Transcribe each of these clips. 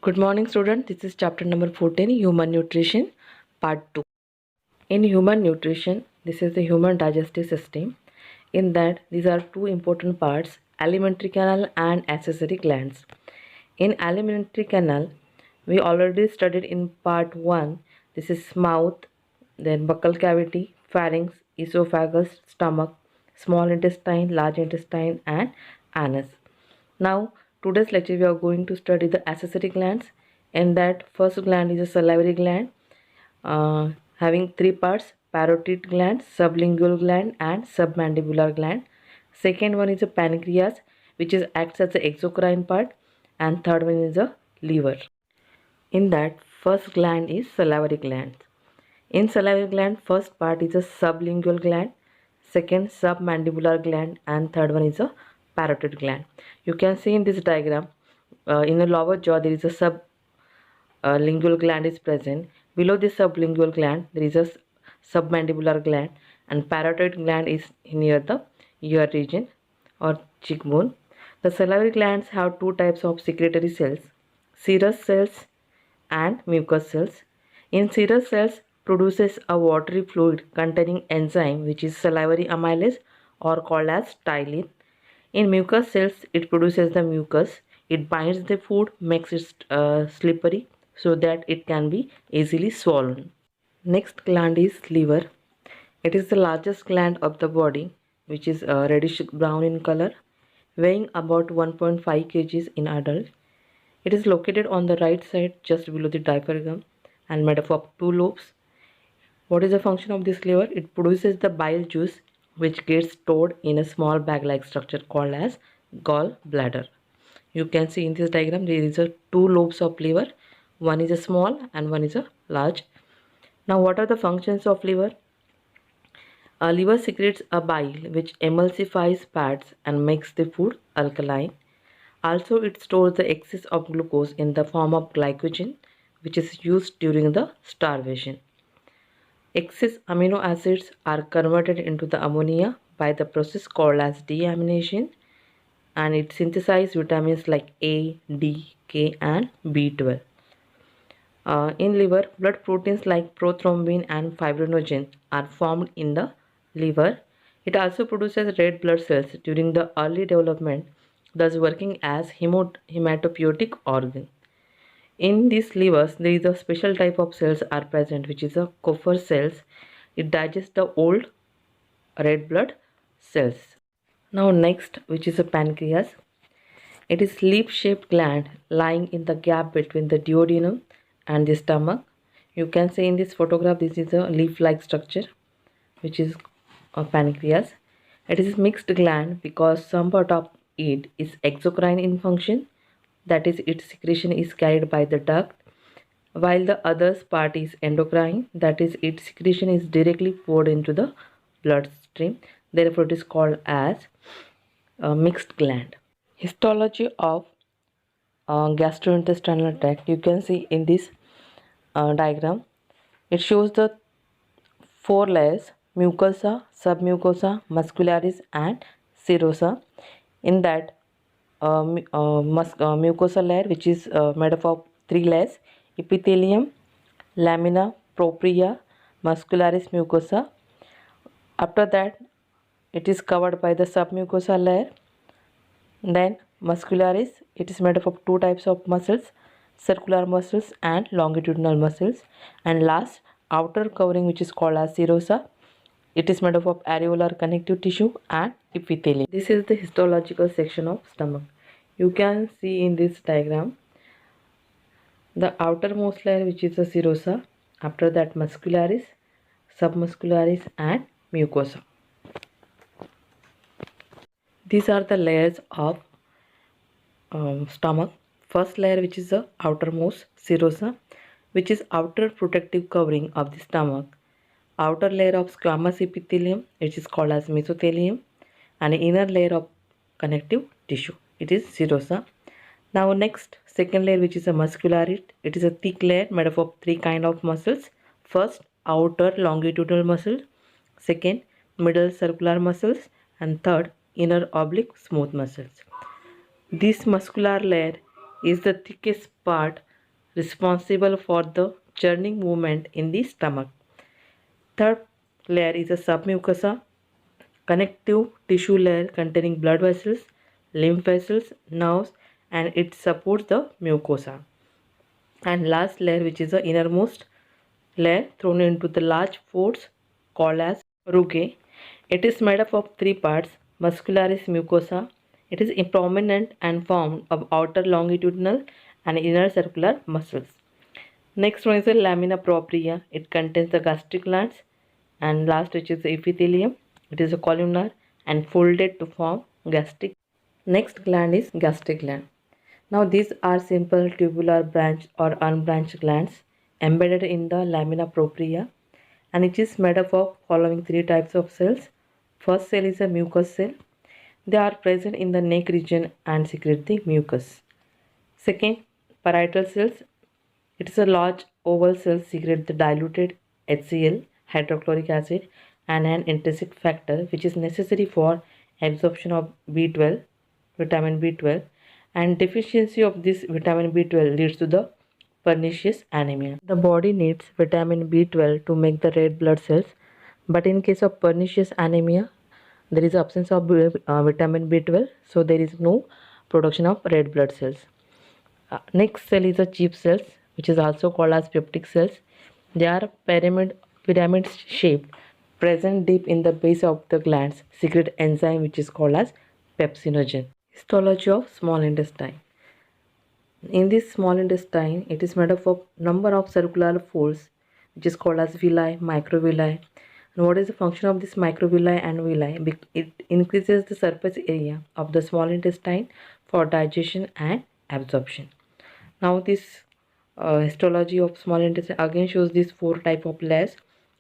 Good morning, student. This is chapter number 14, Human Nutrition, part 2. In human nutrition, this is the human digestive system. In that, these are two important parts, alimentary canal and accessory glands. In alimentary canal, we already studied in part 1. This is mouth, then buccal cavity, pharynx, esophagus, stomach, small intestine, large intestine, and anus. Now, today's lecture we are going to study the accessory glands. In that, first gland is a salivary gland having three parts: parotid gland, sublingual gland, and submandibular gland. Second one is a pancreas, which is acts as the exocrine part, and third one is a liver. In that, first gland is salivary gland. In salivary gland, first part is a sublingual gland, second submandibular gland, and third one is a parotid gland. You can see in this diagram, in the lower jaw there is a sublingual gland is present. Below this sublingual gland there is a submandibular gland, and parotid gland is near the ear region or cheekbone. The salivary glands have two types of secretory cells: serous cells and mucous cells. In serous cells produces a watery fluid containing enzyme which is salivary amylase or called as ptyalin. In mucous cells it produces the mucus. It binds the food, makes it slippery so that it can be easily swollen. Next gland is liver. It is the largest gland of the body, which is reddish brown in color, weighing about 1.5 kg in adult. It is located on the right side just below the diaphragm and made up of two lobes. What is the function of this liver? It produces the bile juice which gets stored in a small bag-like structure called as gallbladder. You can see in this diagram there is a two lobes of liver. One is a small and one is a large. Now what are the functions of liver? A liver secretes a bile which emulsifies fats and makes the food alkaline. Also, it stores the excess of glucose in the form of glycogen, which is used during the starvation. Excess amino acids are converted into the ammonia by the process called as deamination, and it synthesizes vitamins like A, D, K, and B12. In liver, blood proteins like prothrombin and fibrinogen are formed in the liver. It also produces red blood cells during the early development, thus working as hematopoietic organ. In these livers, there is a special type of cells are present, which is a Kupffer cells. It digests the old red blood cells. Now next, which is a pancreas. It is leaf-shaped gland lying in the gap between the duodenum and the stomach. You can see in this photograph, this is a leaf-like structure, which is a pancreas. It is a mixed gland because some part of it is exocrine in function, that is, its secretion is carried by the duct, while the other part is endocrine, that is, its secretion is directly poured into the bloodstream. Therefore, it is called as a mixed gland. Histology of gastrointestinal tract. You can see in this diagram, it shows the four layers: mucosa, submucosa, muscularis, and serosa. In that, mucosa layer, which is made up of three layers: epithelium, lamina propria, muscularis mucosa. After that, it is covered by the submucosa layer. Then muscularis, it is made up of two types of muscles: circular muscles and longitudinal muscles. And last, outer covering, which is called as serosa. It is made up of areolar connective tissue and epithelium. This is the histological section of stomach. You can see in this diagram the outermost layer, which is the serosa. After that, muscularis, submuscularis, and mucosa. These are the layers of stomach. First layer, which is the outermost serosa, which is outer protective covering of the stomach. Outer layer of squamous epithelium, which is called as mesothelium, and inner layer of connective tissue, it is serosa. Now next, second layer, which is a muscularis. It is a thick layer made up of three kind of muscles. First, outer longitudinal muscle. Second, middle circular muscles, and third, inner oblique smooth muscles. This muscular layer is the thickest part responsible for the churning movement in the stomach. Third layer is a submucosa, connective tissue layer containing blood vessels, lymph vessels, nerves, and it supports the mucosa. And last layer, which is the innermost layer thrown into the large pores called as rugae. It is made up of three parts: muscularis mucosa. It is prominent and formed of outer longitudinal and inner circular muscles. Next one is the lamina propria. It contains the gastric glands. And last, which is the epithelium. It is a columnar and folded to form gastric. Next gland is gastric gland. Now these are simple tubular branch or unbranched glands embedded in the lamina propria, and it is made up of following three types of cells. First cell is a mucus cell. They are present in the neck region and secrete the mucus. Second, parietal cells. It is a large oval cell secrete the diluted HCl, hydrochloric acid, and an intrinsic factor which is necessary for absorption of B12, vitamin B12, and deficiency of this vitamin B12 leads to the pernicious anemia. The body needs vitamin B12 to make the red blood cells, but in case of pernicious anemia, there is absence of vitamin B12, so there is no production of red blood cells. Next cell is a chief cells, which is also called as peptic cells. They are pyramid shaped, present deep in the base of the glands, secrete enzyme which is called as pepsinogen. Histology of small intestine. In this small intestine, it is made up of number of circular folds, which is called as villi, microvilli. And what is the function of this microvilli and villi? It increases the surface area of the small intestine for digestion and absorption. Now this histology of small intestine again shows these four type of layers.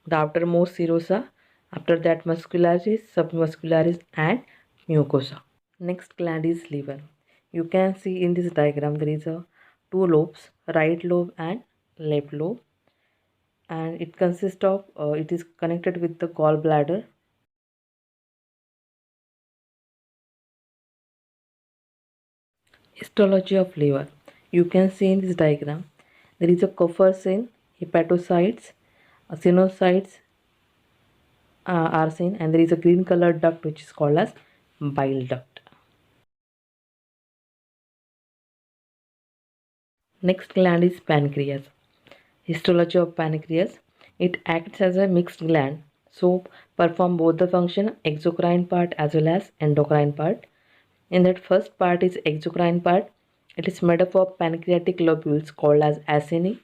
The outermost serosa, after that muscularis, submuscularis, and mucosa. Next gland is liver. You can see in this diagram there is a two lobes, right lobe and left lobe, and it consists of it is connected with the gallbladder. Histology of liver. You can see in this diagram there is a coffersin, hepatocytes, sinusoids are seen, and there is a green colored duct which is called as bile duct. Next gland is pancreas. Histology of pancreas. It acts as a mixed gland, so perform both the function exocrine part as well as endocrine part. In that first part is exocrine part. It is made up of pancreatic lobules called as acini.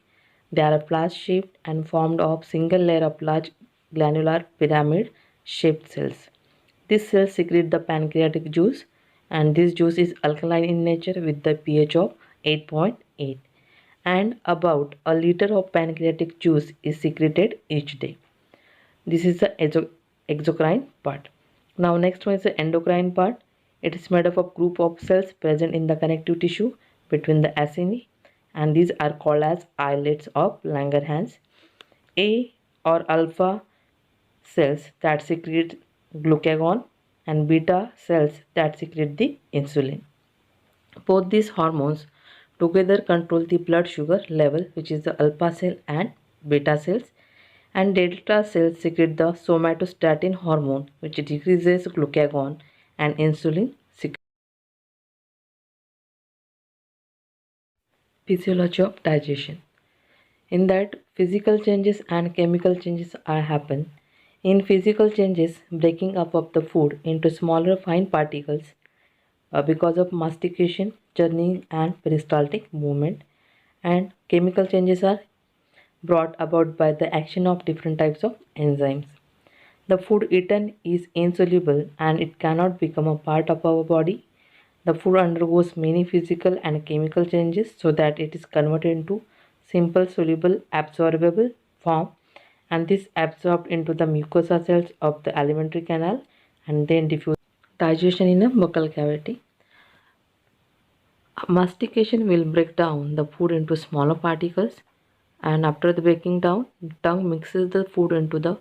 They are flask shaped and formed of single layer of large glandular pyramid shaped cells. These cells secrete the pancreatic juice, and this juice is alkaline in nature with the pH of 8.8, and about a liter of pancreatic juice is secreted each day. This is the exocrine part. Now next one is the endocrine part. It is made up of group of cells present in the connective tissue between the acini, and these are called as islets of Langerhans. A or alpha cells that secrete glucagon, and beta cells that secrete the insulin. Both these hormones together control the blood sugar level, which is the alpha cell and beta cells, and delta cells secrete the somatostatin hormone, which decreases glucagon and insulin secretion. Physiology of digestion. In that, physical changes and chemical changes are happen. In physical changes, breaking up of the food into smaller fine particles because of mastication, churning, and peristaltic movement. And chemical changes are brought about by the action of different types of enzymes. The food eaten is insoluble and it cannot become a part of our body. The food undergoes many physical and chemical changes so that it is converted into simple soluble absorbable form, and this absorbed into the mucosa cells of the alimentary canal and then diffuse. Digestion in a buccal cavity. Mastication will break down the food into smaller particles, and after the breaking down, the tongue mixes the food into the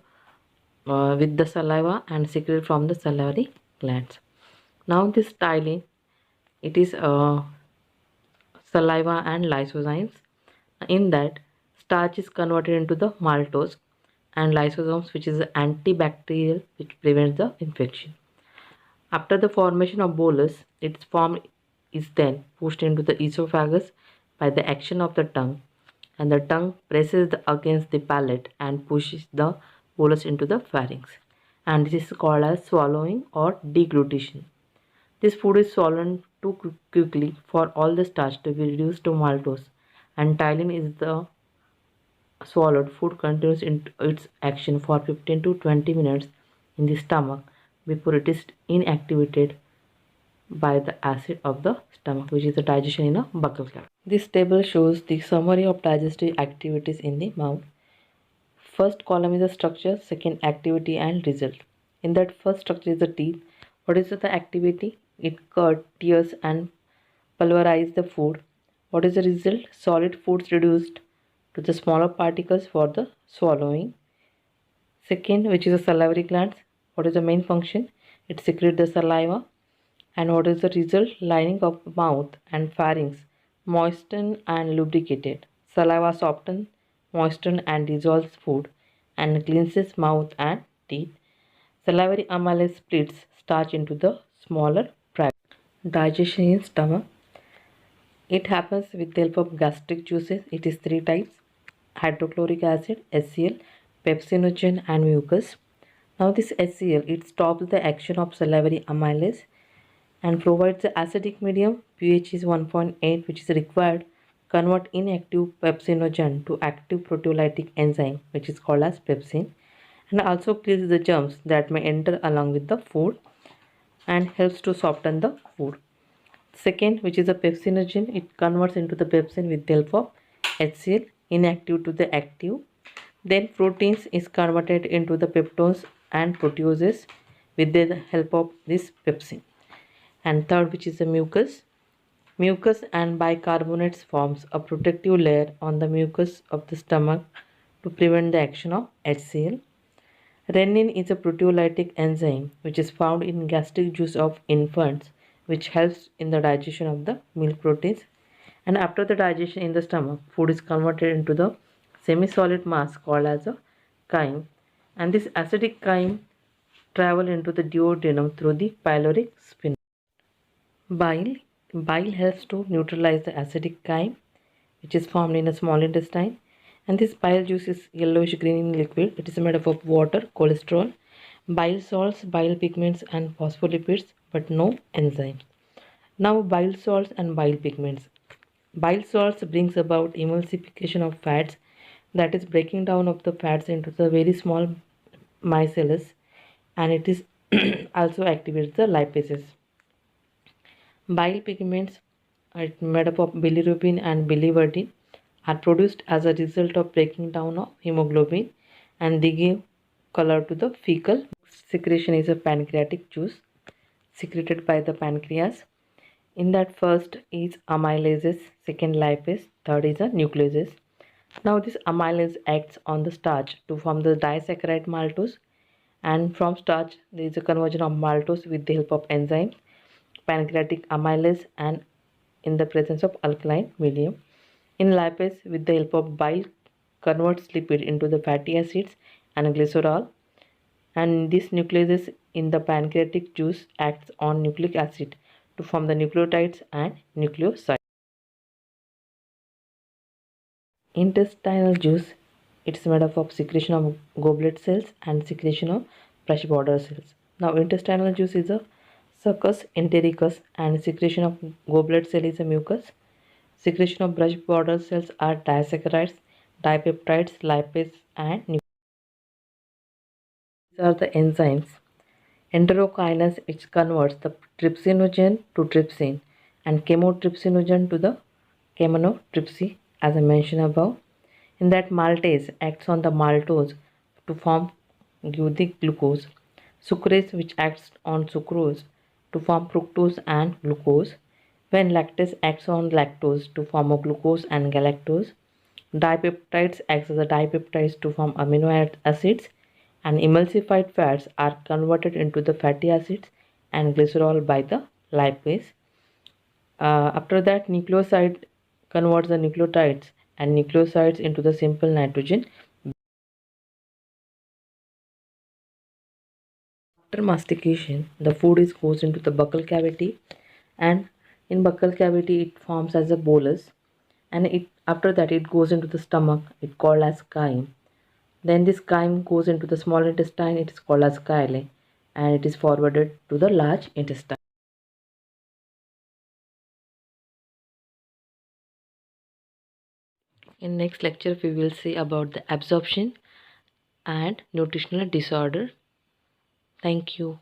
with the saliva and secrete from the salivary glands. Now this styling, it is saliva and lysozymes. In that, starch is converted into the maltose and lysosomes, which is antibacterial, which prevents the infection. After the formation of bolus, its form is then pushed into the esophagus by the action of the tongue, and the tongue presses against the palate and pushes the bolus into the pharynx. And this is called as swallowing or deglutition. This food is swallowed too quickly for all the starch to be reduced to maltose, and ptyalin is the swallowed food continues its action for 15 to 20 minutes in the stomach before it is inactivated by the acid of the stomach, which is the digestion in a buccal cavity. This table shows the summary of digestive activities in the mouth. First column is the structure, second activity and result. In that first structure is the teeth. What is the activity? It cut, tears and pulverize the food. What is the result? Solid foods reduced to the smaller particles for the swallowing. Second, which is the salivary glands. What is the main function? It secretes the saliva. And what is the result? Lining of mouth and pharynx moistened and lubricated. Saliva softens, moistens and dissolves food and cleanses mouth and teeth. Salivary amylase splits starch into the smaller fragments. Digestion in stomach. It happens with the help of gastric juices. It is three types: hydrochloric acid, HCl, pepsinogen and mucus. Now this HCl, it stops the action of salivary amylase and provides the acidic medium. pH is 1.8, which is required convert inactive pepsinogen to active proteolytic enzyme, which is called as pepsin, and also kills the germs that may enter along with the food and helps to soften the food. Second, which is the pepsinogen, it converts into the pepsin with the help of HCl, inactive to the active. Then proteins is converted into the peptones and proteoses with the help of this pepsin. And third, which is the mucus. Mucus and bicarbonates forms a protective layer on the mucus of the stomach to prevent the action of HCl. Rennin is a proteolytic enzyme which is found in gastric juice of infants, which helps in the digestion of the milk proteins. And after the digestion in the stomach, food is converted into the semi-solid mass called as a chyme, and this acidic chyme travel into the duodenum through the pyloric sphincter. Bile. Bile helps to neutralize the acidic chyme which is formed in a small intestine, and this bile juice is yellowish green in liquid. It is made up of water, cholesterol, bile salts, bile pigments and phospholipids, but no enzymes. Now bile salts and bile pigments. Bile salts brings about emulsification of fats, that is breaking down of the fats into the very small micelles, and it is also activates the lipases. Bile pigments are made up of bilirubin and biliverdin are produced as a result of breaking down of hemoglobin, and they give color to the fecal. Secretion is a pancreatic juice secreted by the pancreas. In that first is amylases, second lipase, third is a nucleases. Now this amylase acts on the starch to form the disaccharide maltose, and from starch there is a conversion of maltose with the help of enzymes pancreatic amylase and in the presence of alkaline medium. In lipase, with the help of bile, converts lipid into the fatty acids and glycerol, and this nucleases in the pancreatic juice acts on nucleic acid to form the nucleotides and nucleosides. Intestinal juice, it's made up of secretion of goblet cells and secretion of brush border cells. Now intestinal juice is a succus entericus, and secretion of goblet cell is a mucus. Secretion of brush border cells are disaccharides, dipeptides, lipase and nucleases. These are the enzymes. Enterokinase, which converts the trypsinogen to trypsin and chymotrypsinogen to the chemonotrypsin, as I mentioned above. In that maltase acts on the maltose to form the glucose. Sucrase, which acts on sucrose to form fructose and glucose. When lactase acts on lactose to form a glucose and galactose. Dipeptides acts as a dipeptides to form amino acids, and emulsified fats are converted into the fatty acids and glycerol by the lipase. After that, nucleoside converts the nucleotides and nucleosides into the simple nitrogen. After mastication, the food is goes into the buccal cavity, and in buccal cavity it forms as a bolus, and after that it goes into the stomach. It called as chyme. Then this chyme goes into the small intestine. It is called as chyle, and it is forwarded to the large intestine. In next lecture we will see about the absorption and nutritional disorder. Thank you.